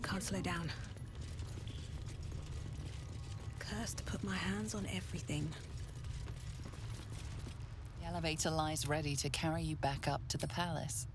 can't slow down. Cursed to put my hands on everything. The elevator lies ready to carry you back up to the palace.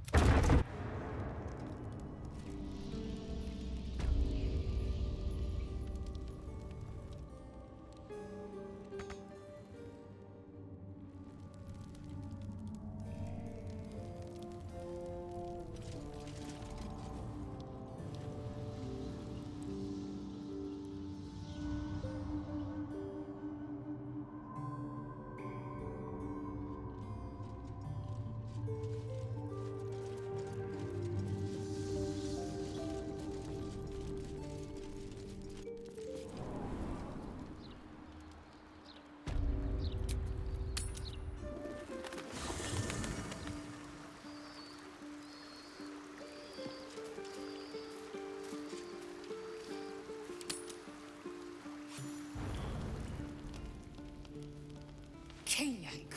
Kenyak,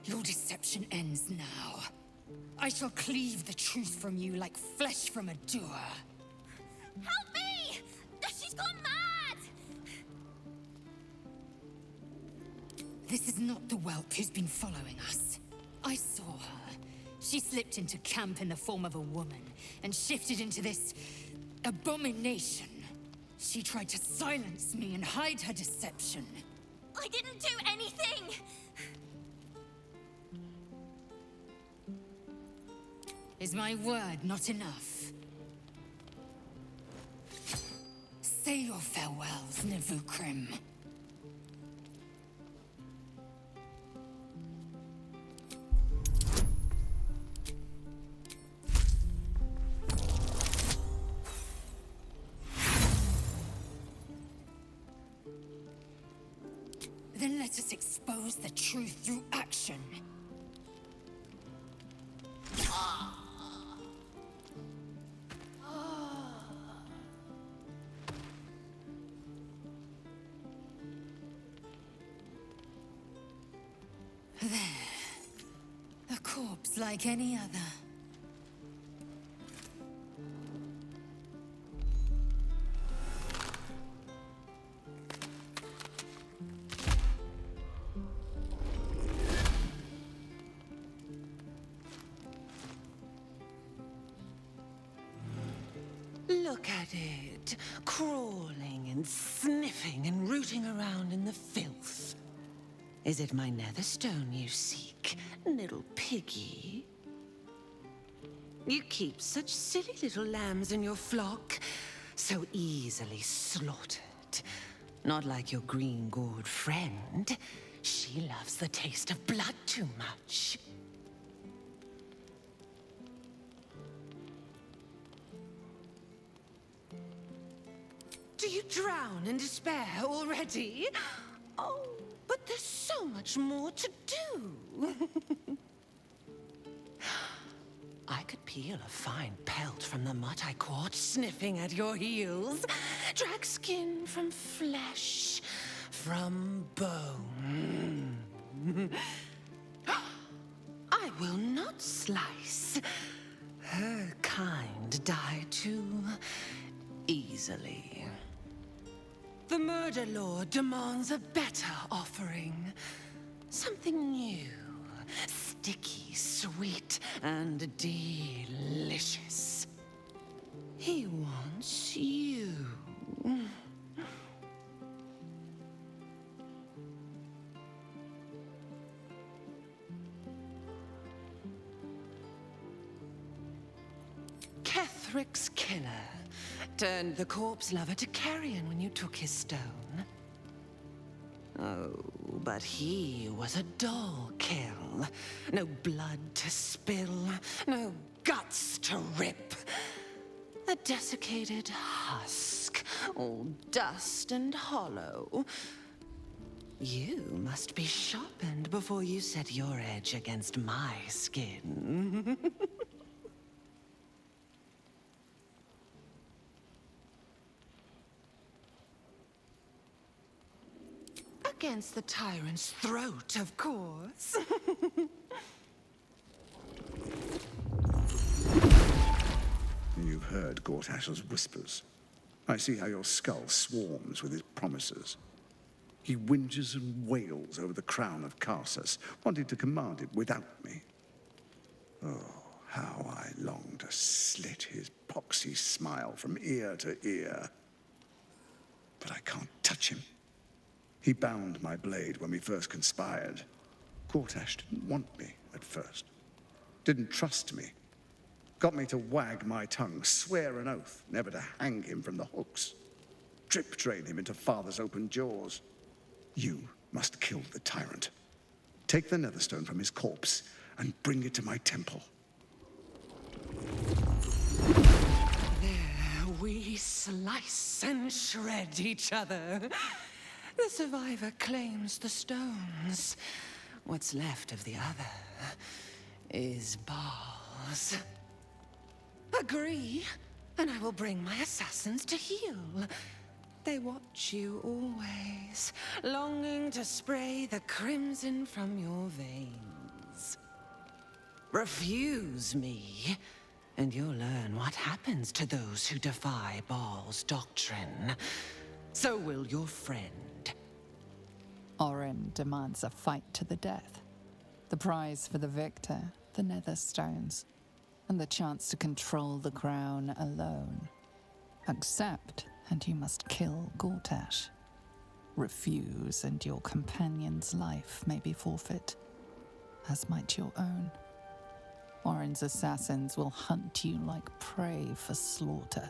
your deception ends now. I shall cleave the truth from you like flesh from a doer. Help me! She's gone mad! This is not the whelp who's been following us. I saw her. She slipped into camp in the form of a woman and shifted into this abomination. She tried to silence me and hide her deception. I didn't do anything! Is my word not enough? Say your farewells, Nevukrim. Then let us expose the truth through action. There. A corpse like any other. Look at it, crawling and sniffing and rooting around in the filth. Is it my netherstone you seek, little piggy? You keep such silly little lambs in your flock, so easily slaughtered. Not like your green-gored friend. She loves the taste of blood too much. Do you drown in despair already? Oh, but there's so much more to do. I could peel a fine pelt from the mutt I caught sniffing at your heels. Drag skin from flesh, from bone. I will not slice. Her kind die too easily. The Murder Lord demands a better offering. Something new, sticky, sweet, and delicious. He wants you. Kethric's killer turned the corpse lover to carrion when you took his stone. Oh, but he was a dull kill. No blood to spill, no guts to rip. A desiccated husk, all dust and hollow. You must be sharpened before you set your edge against my skin. Against the tyrant's throat, of course. You've heard Gortash's whispers. I see how your skull swarms with his promises. He whinges and wails over the crown of Carsus, wanting to command it without me. Oh, how I long to slit his poxy smile from ear to ear. But I can't touch him. He bound my blade when we first conspired. Gortash didn't want me at first. Didn't trust me. Got me to wag my tongue, swear an oath never to hang him from the hooks. Drip train him into father's open jaws. You must kill the tyrant. Take the Netherstone from his corpse and bring it to my temple. There we slice and shred each other. The survivor claims the stones. What's left of the other is bars. Agree, and I will bring my assassins to heal. They watch you always, longing to spray the crimson from your veins. Refuse me, and you'll learn what happens to those who defy Baal's doctrine. So will your friend. Orin demands a fight to the death. The prize for the victor, the Netherstones, and the chance to control the crown alone. Accept, and you must kill Gortash. Refuse, and your companion's life may be forfeit, as might your own. Orin's assassins will hunt you like prey for slaughter.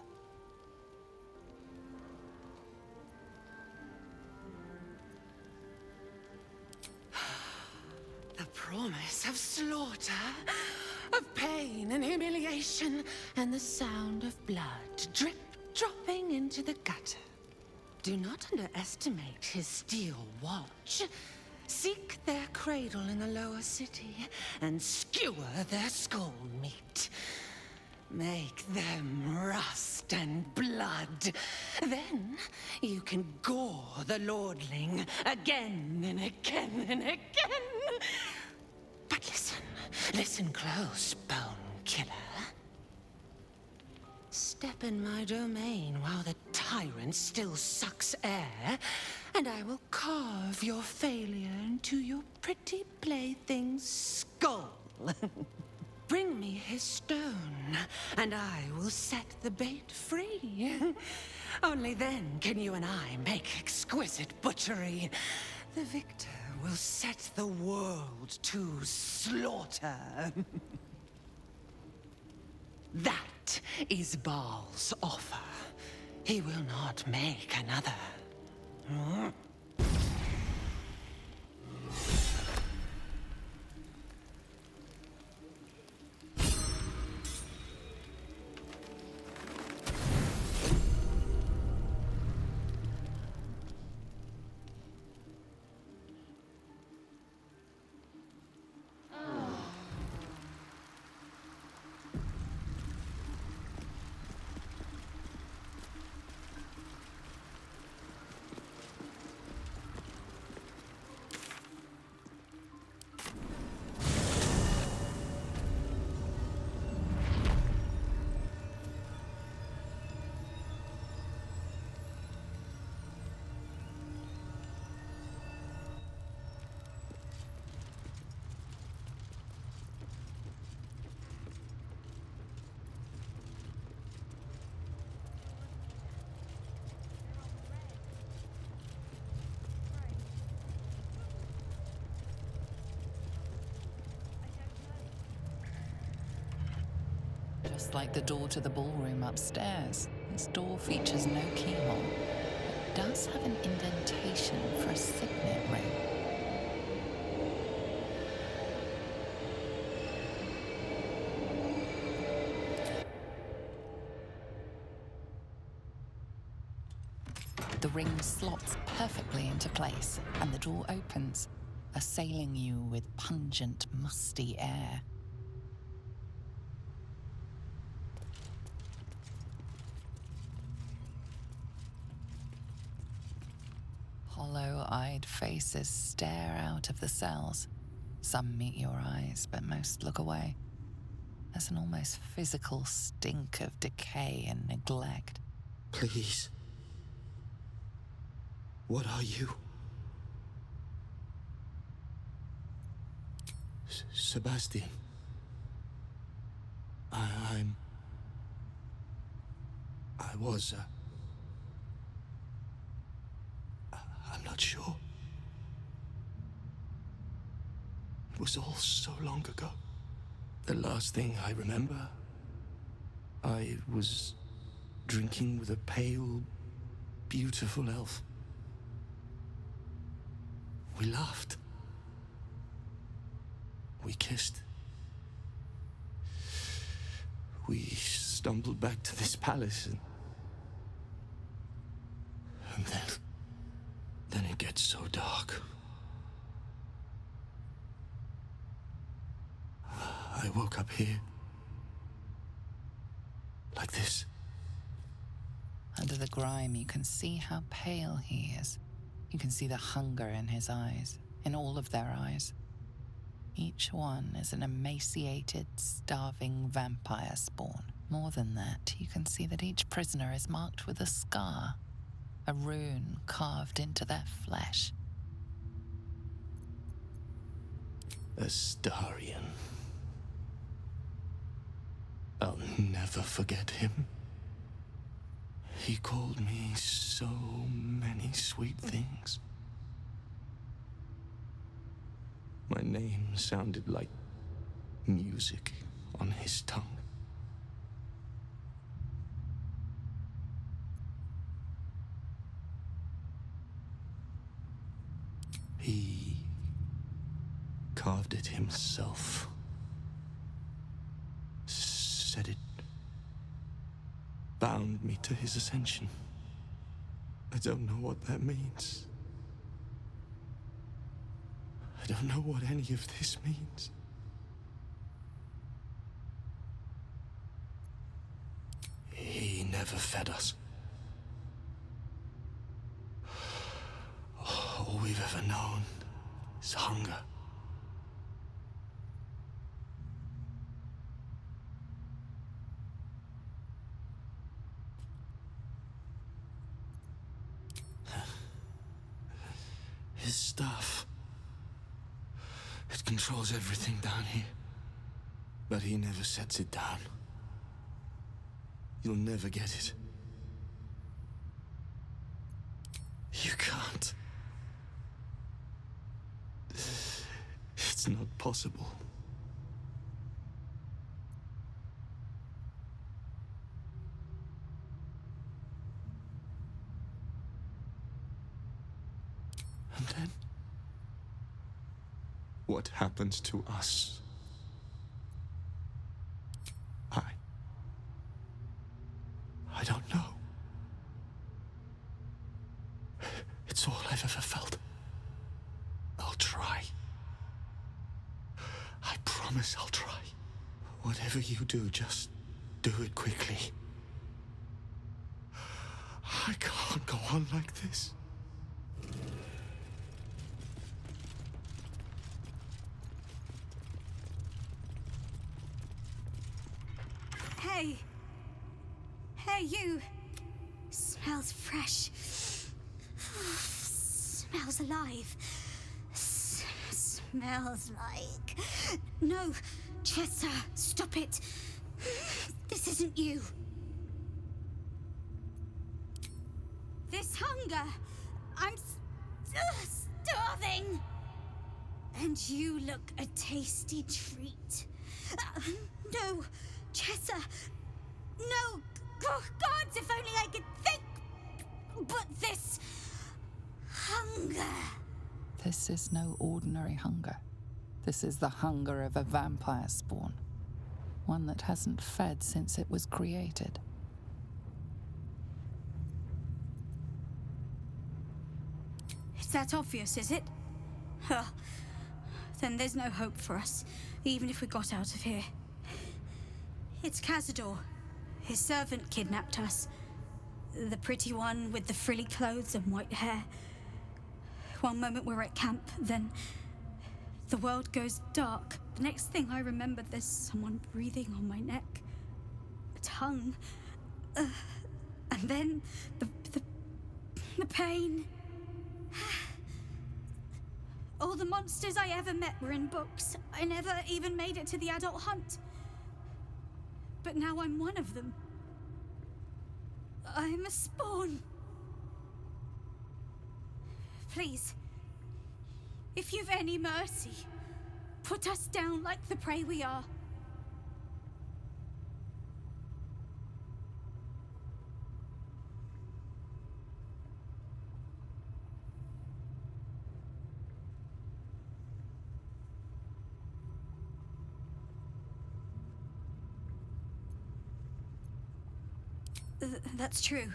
The promise of slaughter, of pain and humiliation, and the sound of blood dropping into the gutter. Do not underestimate his steel watch. Seek their cradle in the lower city and skewer their skull meat. Make them rust and blood. Then you can gore the lordling again and again and again. But listen close, Bone Killer. Step in my domain while the tyrant still sucks air, and I will carve your failure into your pretty plaything's skull. Bring me his stone, and I will set the bait free. Only then can you and I make exquisite butchery. The victor will set the world to slaughter. That is Baal's offer. He will not make another. Just like the door to the ballroom upstairs, this door features no keyhole, but does have an indentation for a signet ring. The ring slots perfectly into place, and the door opens, assailing you with pungent, musty air. Hollow-eyed faces stare out of the cells. Some meet your eyes, but most look away. There's an almost physical stink of decay and neglect. Please. What are you? Sebastian. I'm... I was, I'm not sure. It was all so long ago. The last thing I remember, I was drinking with a pale, beautiful elf. We laughed. We kissed. We stumbled back to this palace and then it gets so dark. I woke up here. Like this. Under the grime, you can see how pale he is. You can see the hunger in his eyes, in all of their eyes. Each one is an emaciated, starving vampire spawn. More than that, you can see that each prisoner is marked with a scar, a rune carved into their flesh. Astarion. I'll never forget him. He called me so many sweet things. My name sounded like music on his tongue. He carved it himself. Said it bound me to his ascension. I don't know what that means. I don't know what any of this means. He never fed us. All we've ever known is hunger. His stuff. It controls everything down here. But he never sets it down. You'll never get it. You can't. It's not possible. And then, what happens to us? I don't know. It's all I've ever felt. I'll try. I promise I'll try. Whatever you do, just do it quickly. I can't go on like this. Hey! Hey, you! Smells fresh. Smells alive. Smells like... No, Chessa, stop it. This isn't you. This hunger. I'm starving. And you look a tasty treat. No, Chessa. No, gods, if only I could think. But this hunger. This is no ordinary hunger. This is the hunger of a vampire spawn. One that hasn't fed since it was created. Is that obvious, is it? Huh. Then there's no hope for us, even if we got out of here. It's Cazador. His servant kidnapped us. The pretty one with the frilly clothes and white hair. One moment we're at camp, then the world goes dark. The next thing I remember, there's someone breathing on my neck. A tongue. And then the pain. All the monsters I ever met were in books. I never even made it to the adult hunt. But now I'm one of them. I'm a spawn. Please, if you've any mercy, put us down like the prey we are. That's true.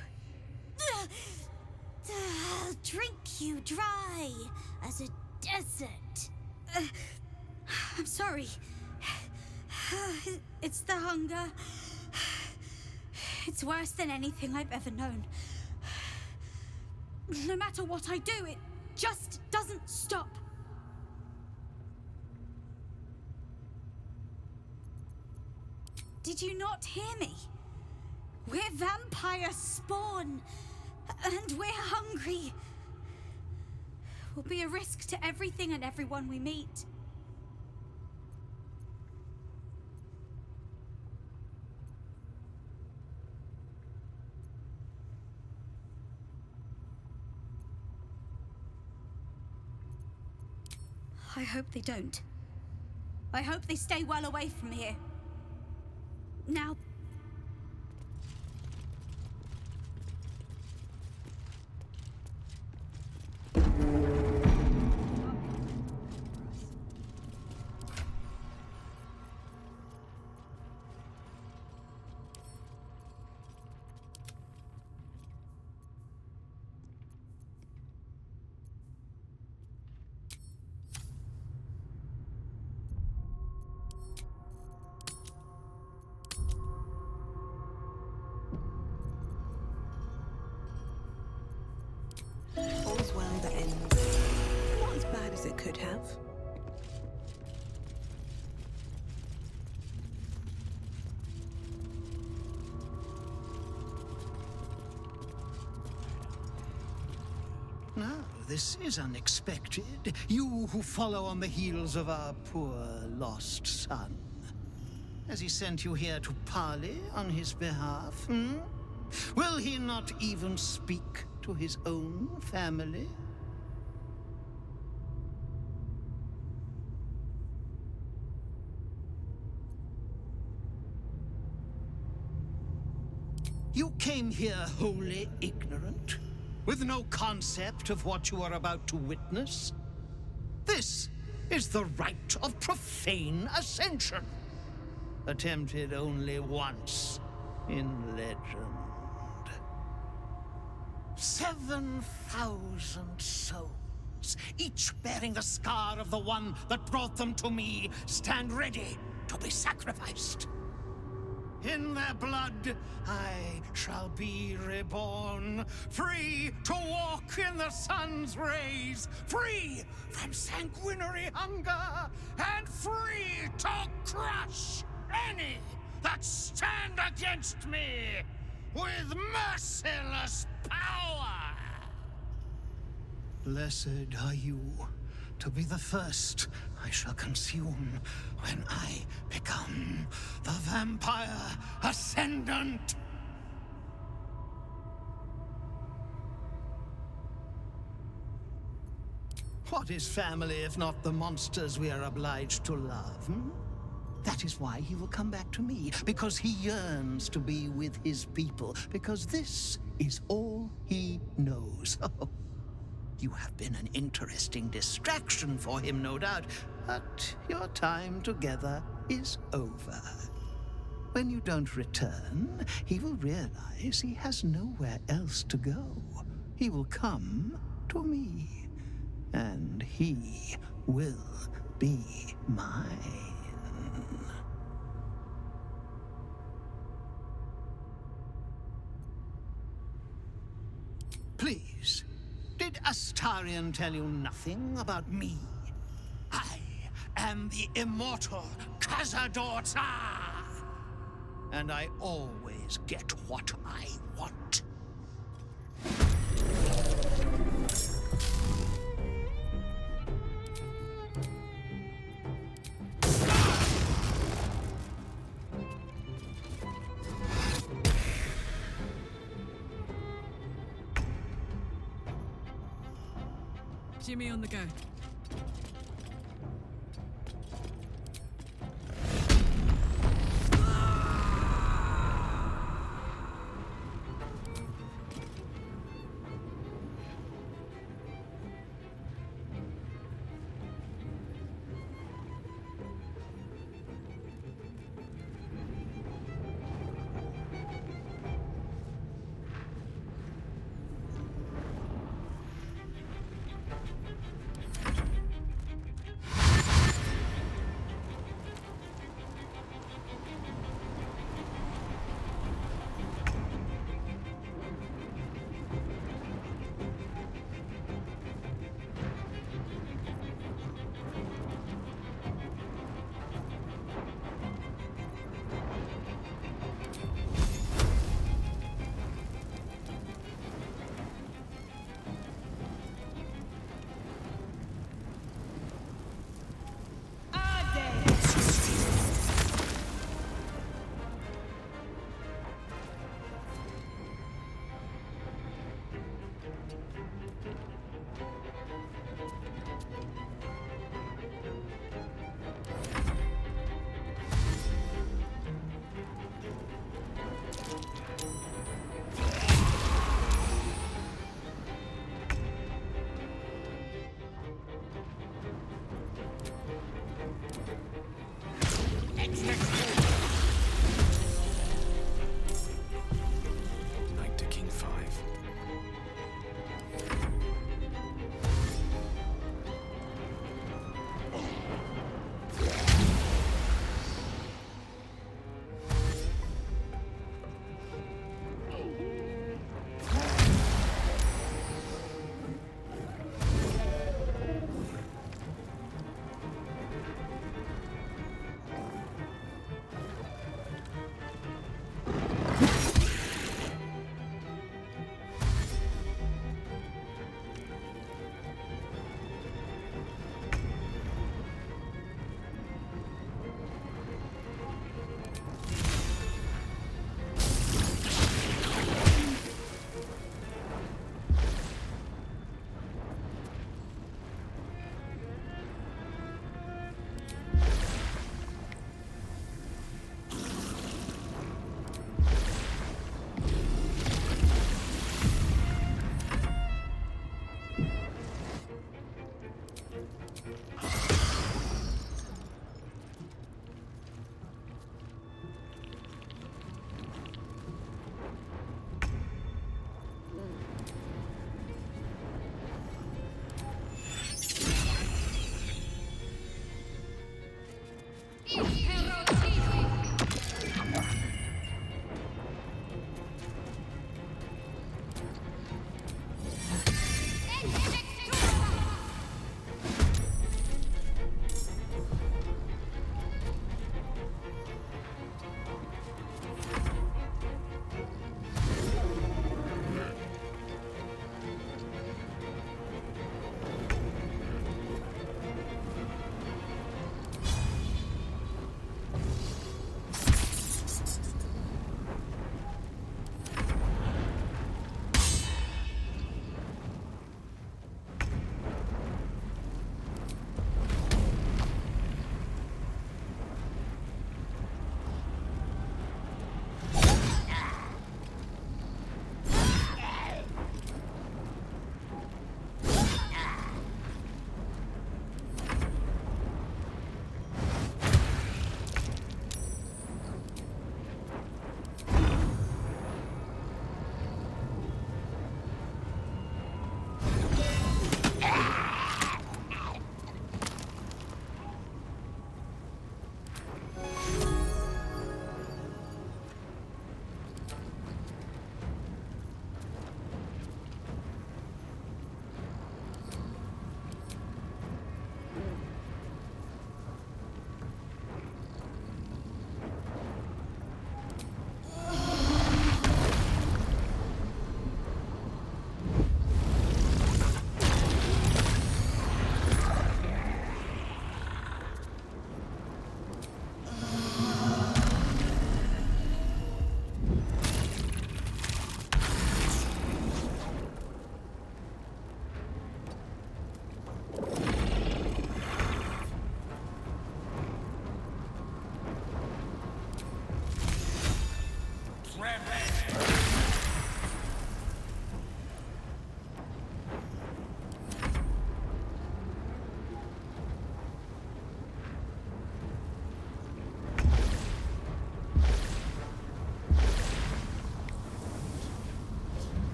I'll drink you dry as a desert. I'm sorry. It's the hunger. It's worse than anything I've ever known. No matter what I do, it just doesn't stop. Did you not hear me? We're vampire spawn, and we're hungry. We'll be a risk to everything and everyone we meet. I hope they don't. I hope they stay well away from here. Now, All's well that ends. Not as bad as it could have. Now, this is unexpected. You who follow on the heels of our poor lost son. Has he sent you here to parley on his behalf, hmm? Will he not even speak to his own family? You came here wholly ignorant, with no concept of what you are about to witness. This is the rite of profane ascension, attempted only once in legend. 7,000 souls, each bearing the scar of the one that brought them to me, stand ready to be sacrificed. In their blood, I shall be reborn, free to walk in the sun's rays, free from sanguinary hunger, and free to crush any that stand against me with merciless power. Blessed are you to be the first I shall consume when I become the Vampire Ascendant. What is family if not the monsters we are obliged to love, hmm? That is why he will come back to me, because he yearns to be with his people, because this is all he knows. Oh, you have been an interesting distraction for him, no doubt, but your time together is over. When you don't return, he will realize he has nowhere else to go. He will come to me, and he will be mine. Please, did Astarion tell you nothing about me? I am the immortal Cazador Tsar, and I always get what I want. Jimmy on the go.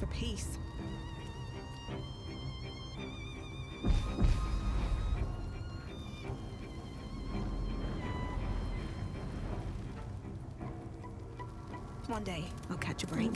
for peace. One day, I'll catch a break.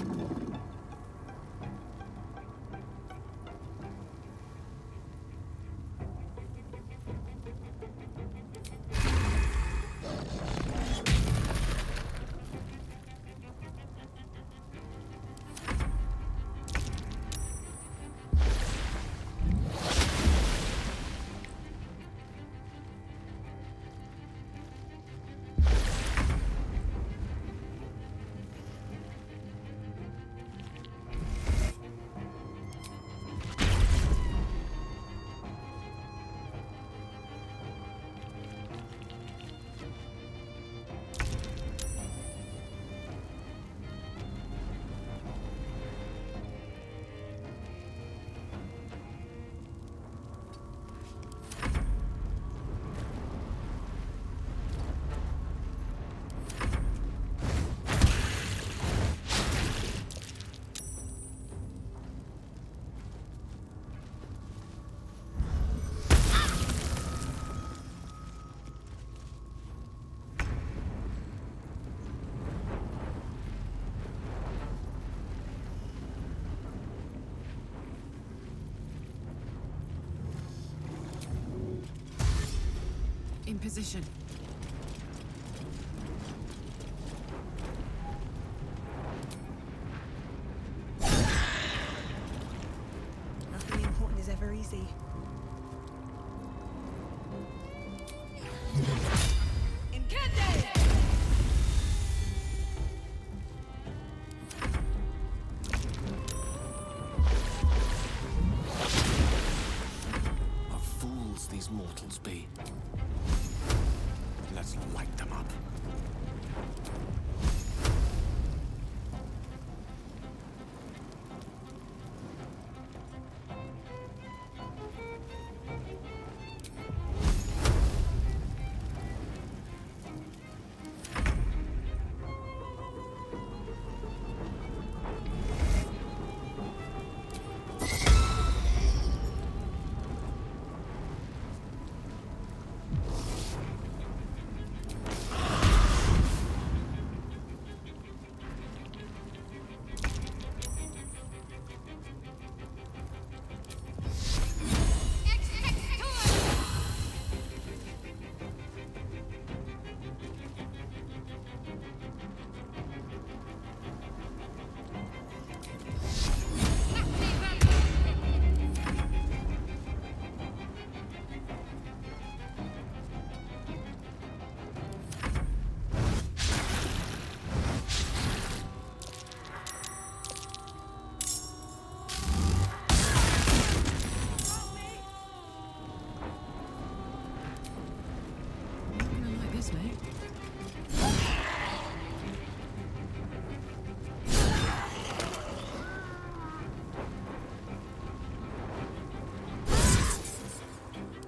In position. Nothing important is ever easy. What fools these mortals be. Let's light them up.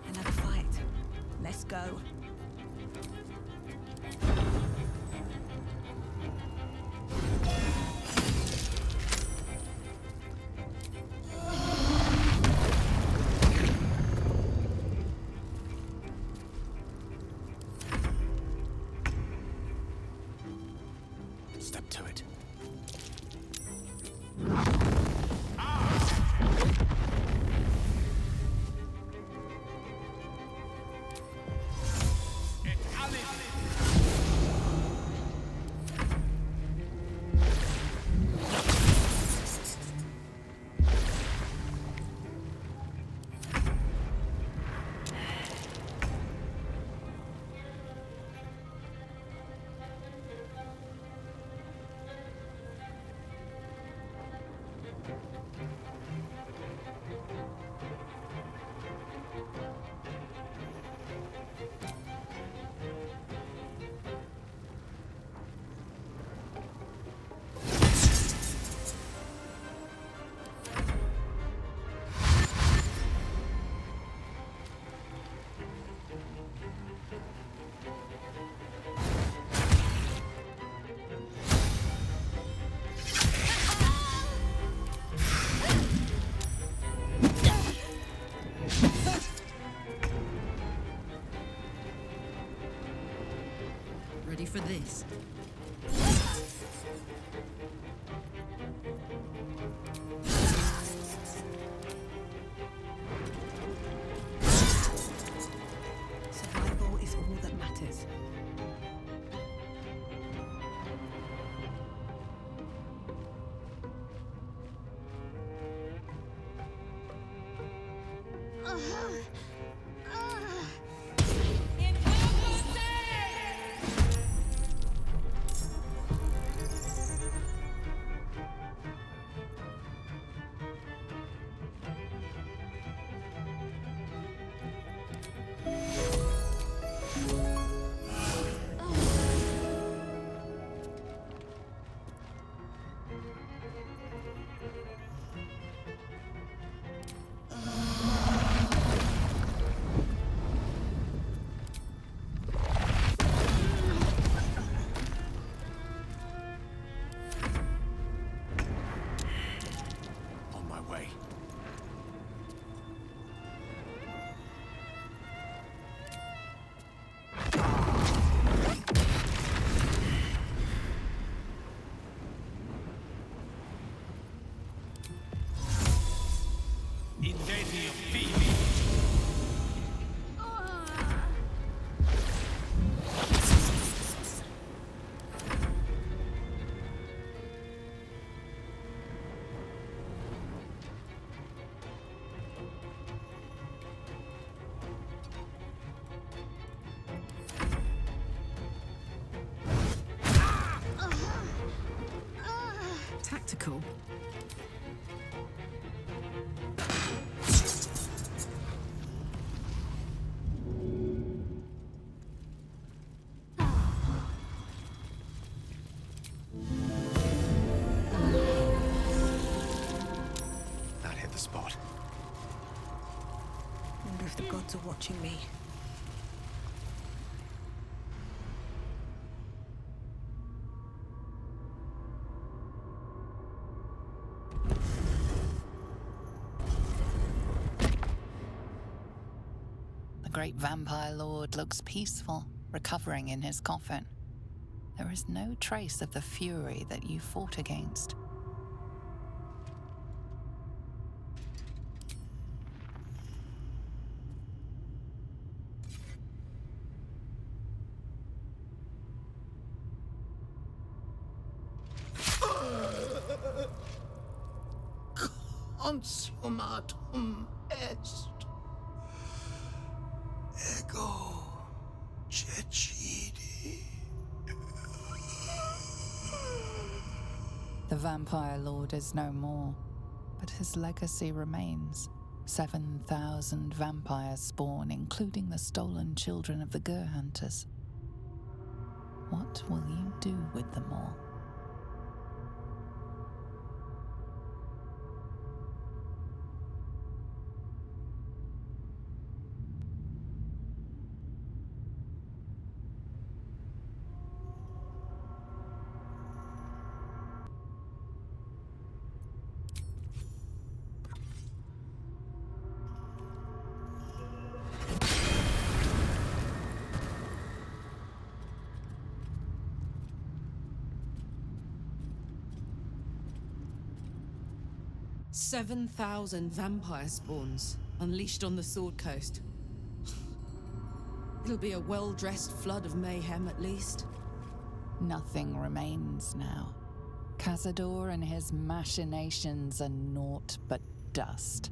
Another fight. Let's go. Step to it. enemies. Survival is all that matters. On my way. Incendio vivi! Tactical. That hit the spot. Wonder if the gods are watching me. The great vampire lord looks peaceful, recovering in his coffin. There is no trace of the fury that you fought against. Consummatum est. Ego cecidi. The vampire lord is no more, but his legacy remains. 7,000 vampires spawn, including the stolen children of the Gur hunters. What will you do with them all? "7,000 vampire spawns unleashed on the Sword Coast. It'll be a well-dressed flood of mayhem at least. Nothing remains now. Cazador and his machinations are naught but dust.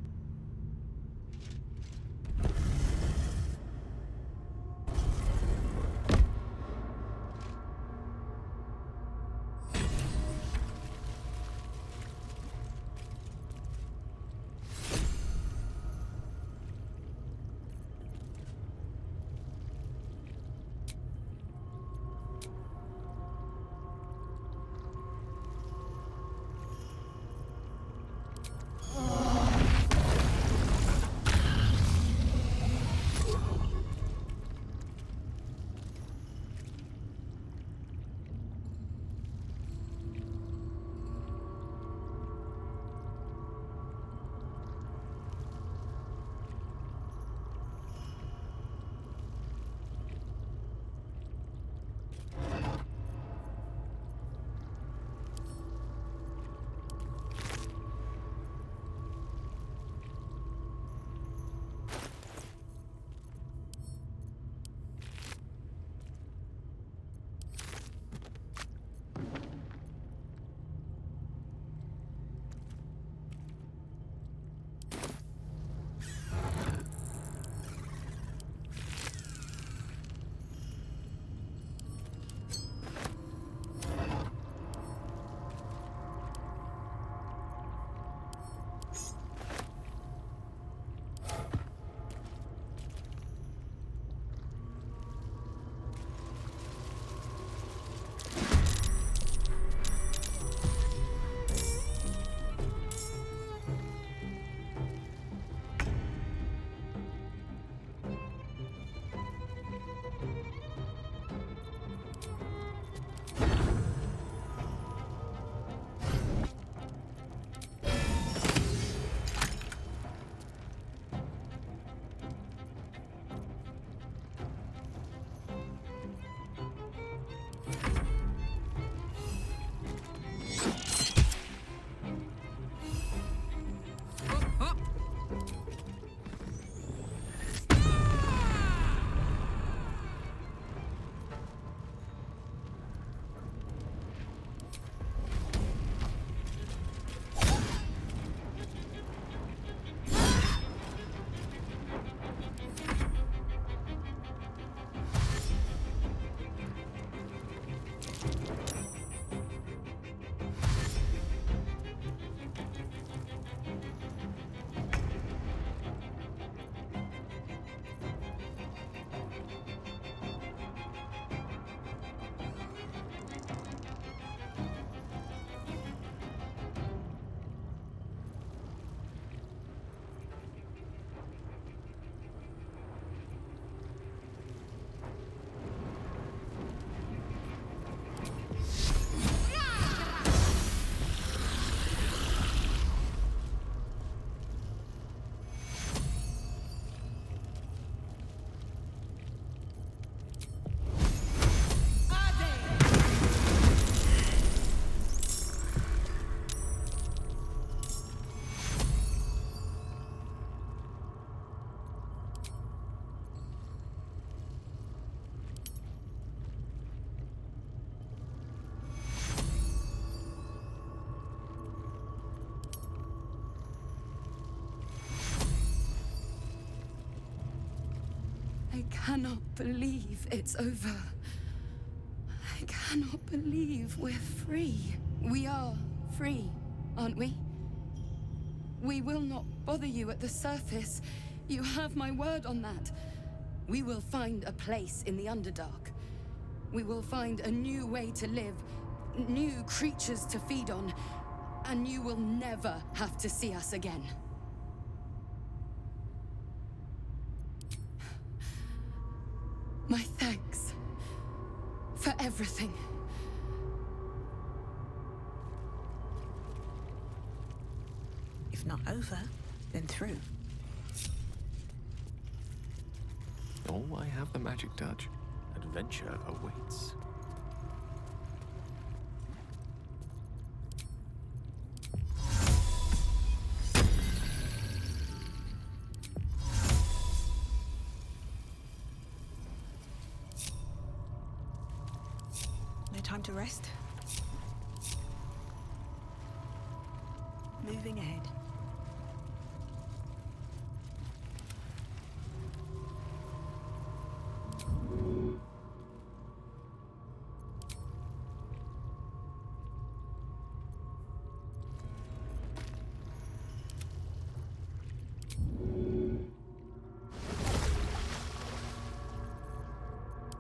cannot believe it's over. I cannot believe we're free. We are free, aren't we? We will not bother you at the surface. You have my word on that. We will find a place in the Underdark. We will find a new way to live, new creatures to feed on, and you will never have to see us again. My thanks for everything. If not over, then through. Oh, I have the magic touch. Adventure awaits. No time to rest. Moving ahead.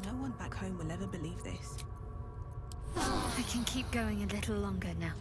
No one back home will ever believe this. I can keep going a little longer now.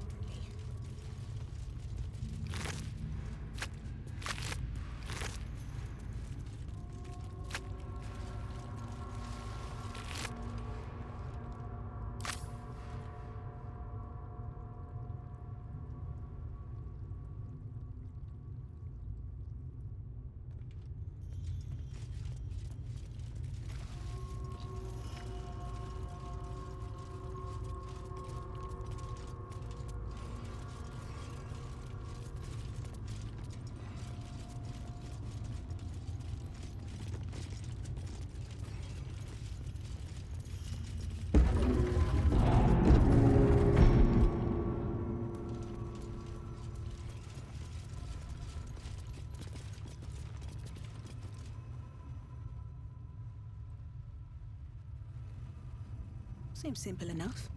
Seems simple enough.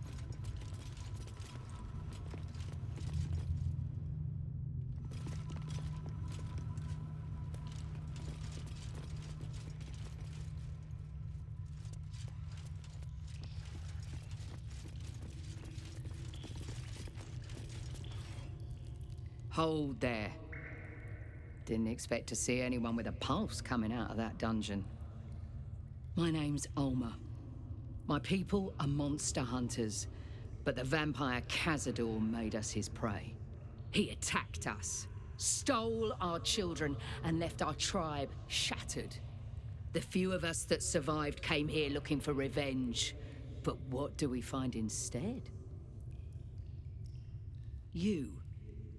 Hold there. Didn't expect to see anyone with a pulse coming out of that dungeon. My name's Ulmer. My people are monster hunters, but the vampire Cazador made us his prey. He attacked us, stole our children, and left our tribe shattered. The few of us that survived came here looking for revenge. But what do we find instead? You,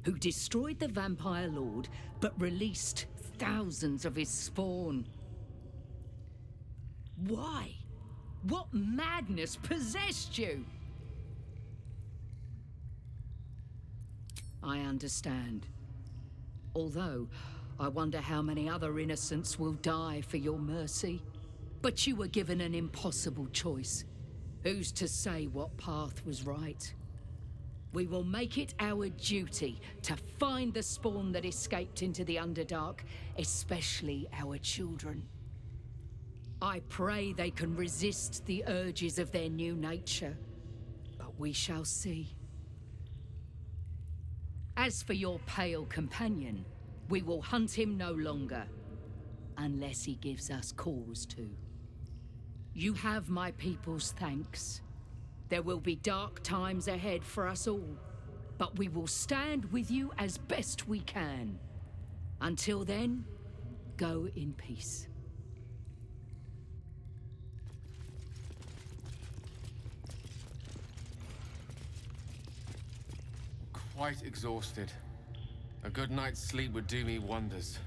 who destroyed the vampire lord, but released thousands of his spawn. Why? What madness possessed you? I understand. Although, I wonder how many other innocents will die for your mercy. But you were given an impossible choice. Who's to say what path was right? We will make it our duty to find the spawn that escaped into the Underdark, especially our children. I pray they can resist the urges of their new nature, but we shall see. As for your pale companion, we will hunt him no longer, unless he gives us cause to. You have my people's thanks. There will be dark times ahead for us all, but we will stand with you as best we can. Until then, go in peace. Quite exhausted. A good night's sleep would do me wonders.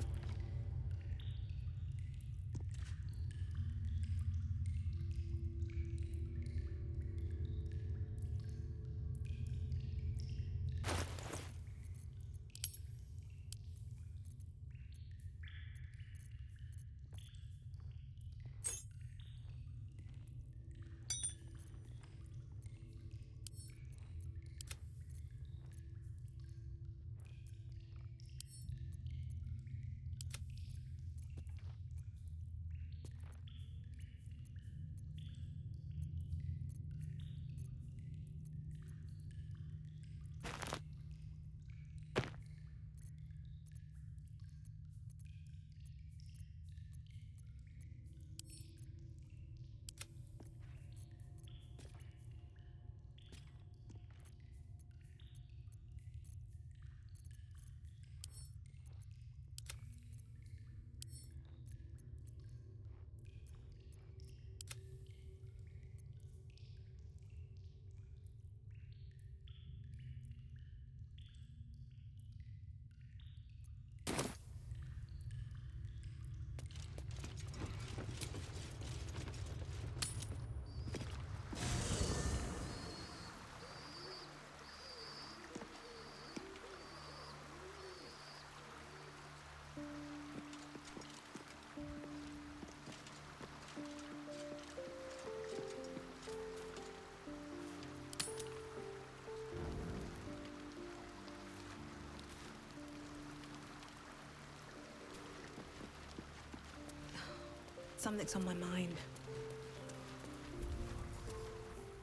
something's on my mind.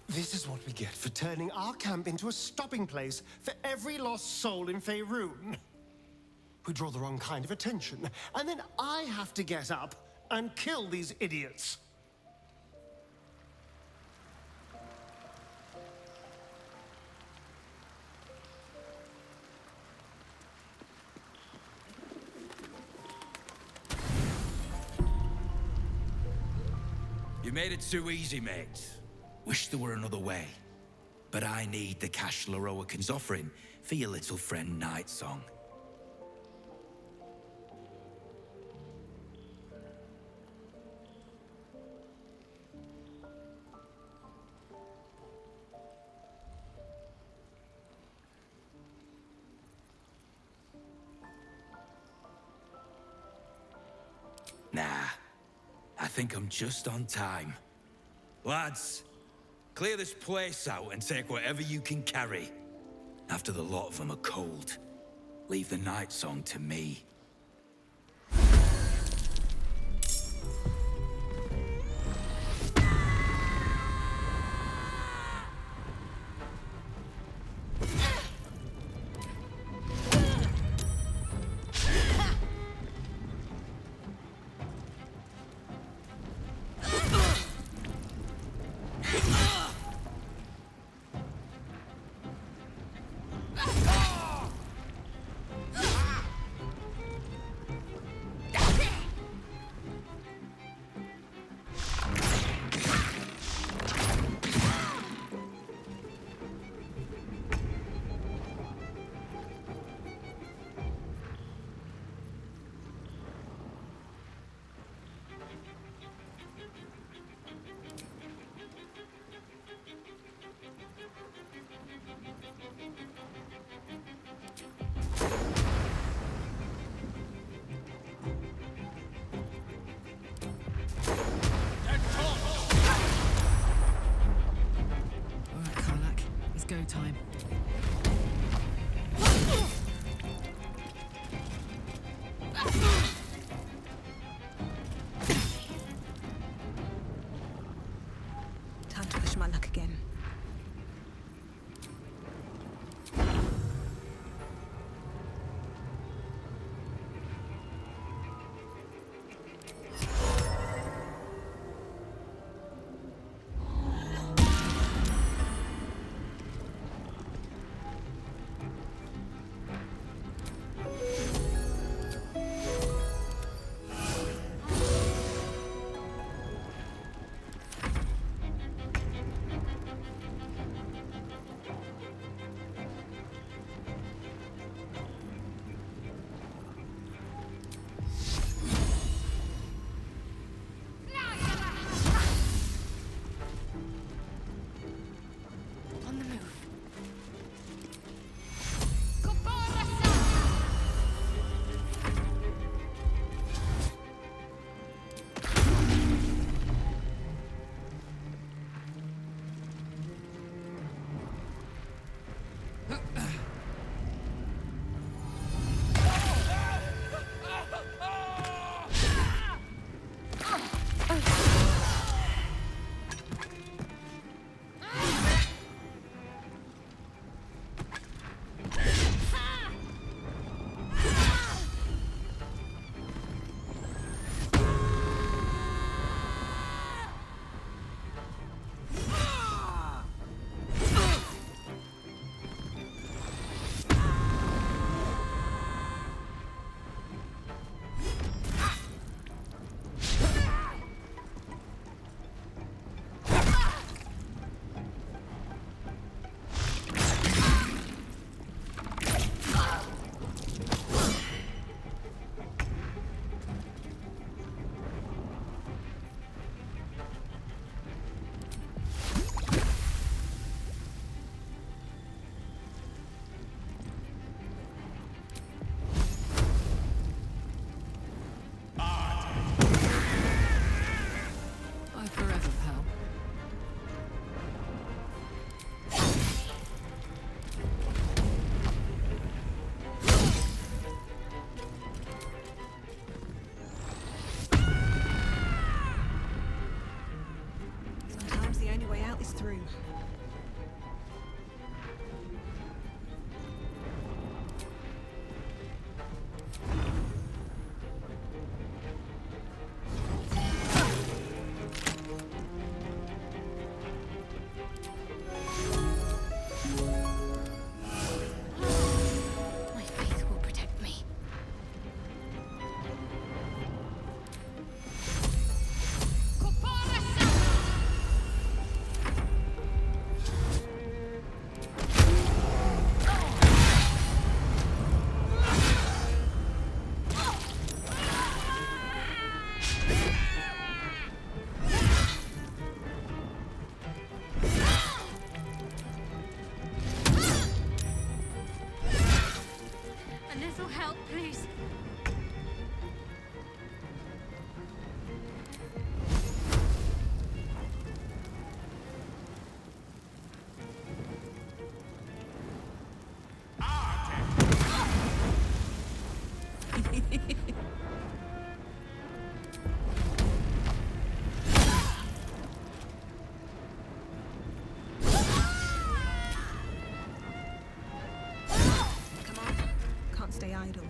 This is what we get for turning our camp into a stopping place for every lost soul in Faerun. We draw the wrong kind of attention, and then I have to get up and kill these idiots. You made it too easy, mate. Wish there were another way. But I need the cash Loroakan's offering for your little friend Nightsong. Nah, I think I'm just on time. Lads, clear this place out and take whatever you can carry. After the lot of them are cold, leave the Nightsong to me. Go time. Time to push my luck again. help, please. Can't stay idle.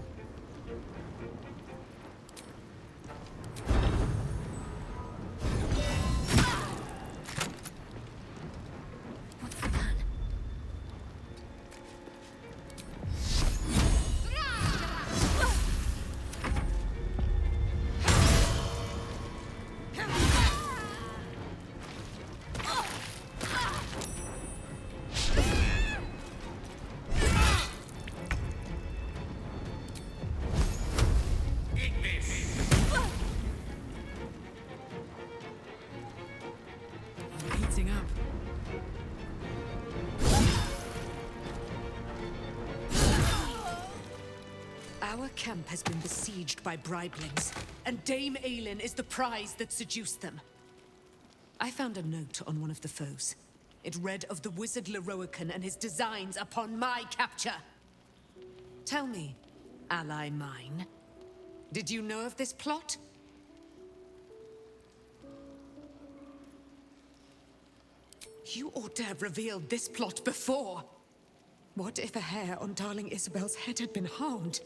Heating up. Our camp has been besieged by bribelings, and Dame Aelin is the prize that seduced them. I found a note on one of the foes. It read of the wizard Leroican and his designs upon my capture. Tell me, ally mine, did you know of this plot? You ought to have revealed this plot before. What if a hair on darling Isabel's head had been harmed?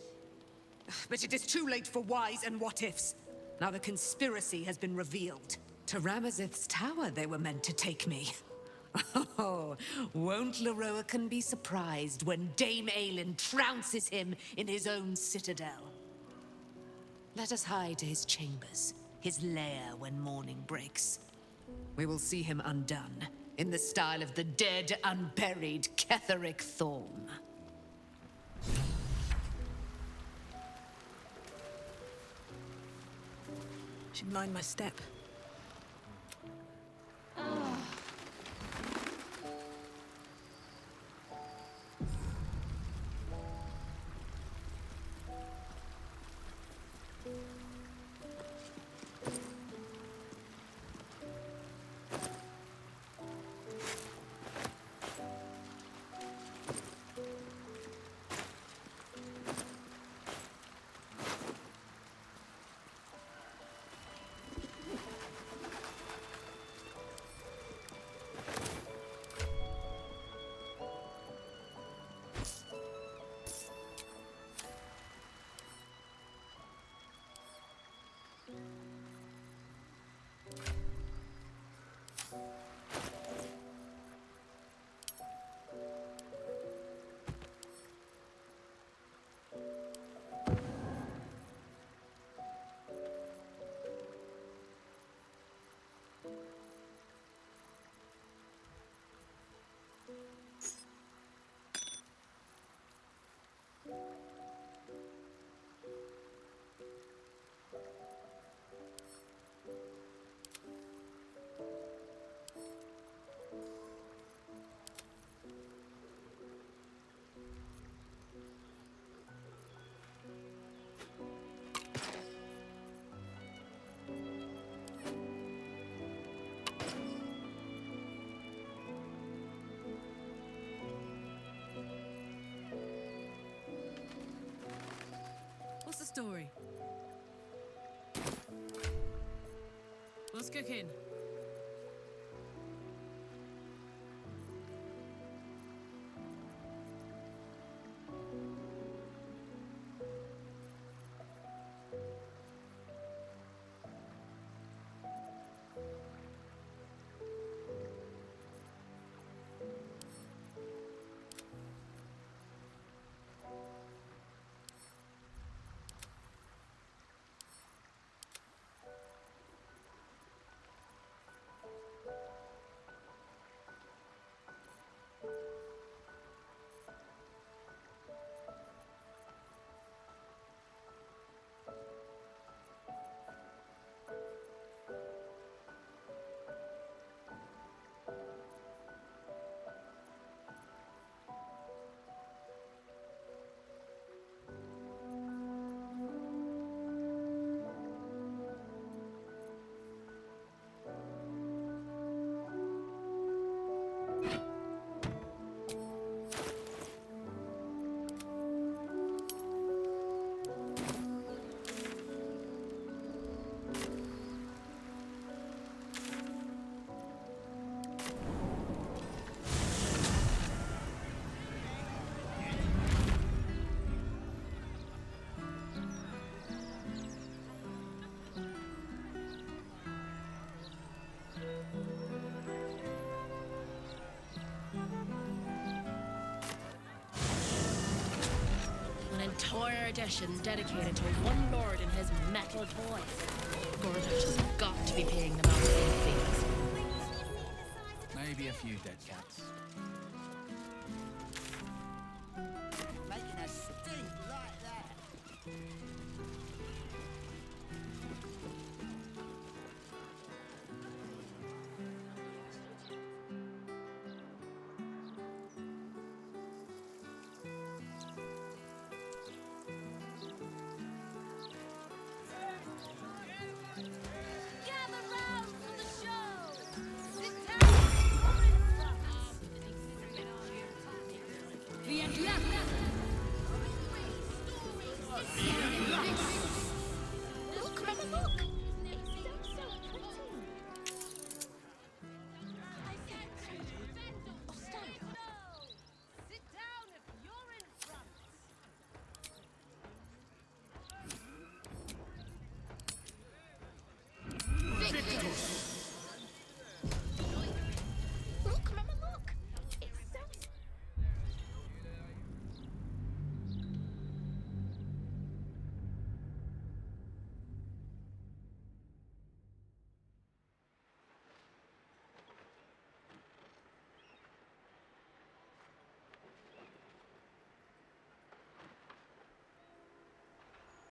But it is too late for whys and what-ifs. Now the conspiracy has been revealed. To Ramazith's tower they were meant to take me. Oh, won't Leroican be surprised when Dame Aelin trounces him in his own citadel? Let us hide to his chambers, his lair when morning breaks. We will see him undone, in the style of the dead, unburied Ketheric Thorm. Should mind my step. What's the story? What's cooking? entire edition dedicated to one lord and his metal toys. Gorduch has got to be paying them out in fees. Maybe a few dead cats. Making a stink like that. The end.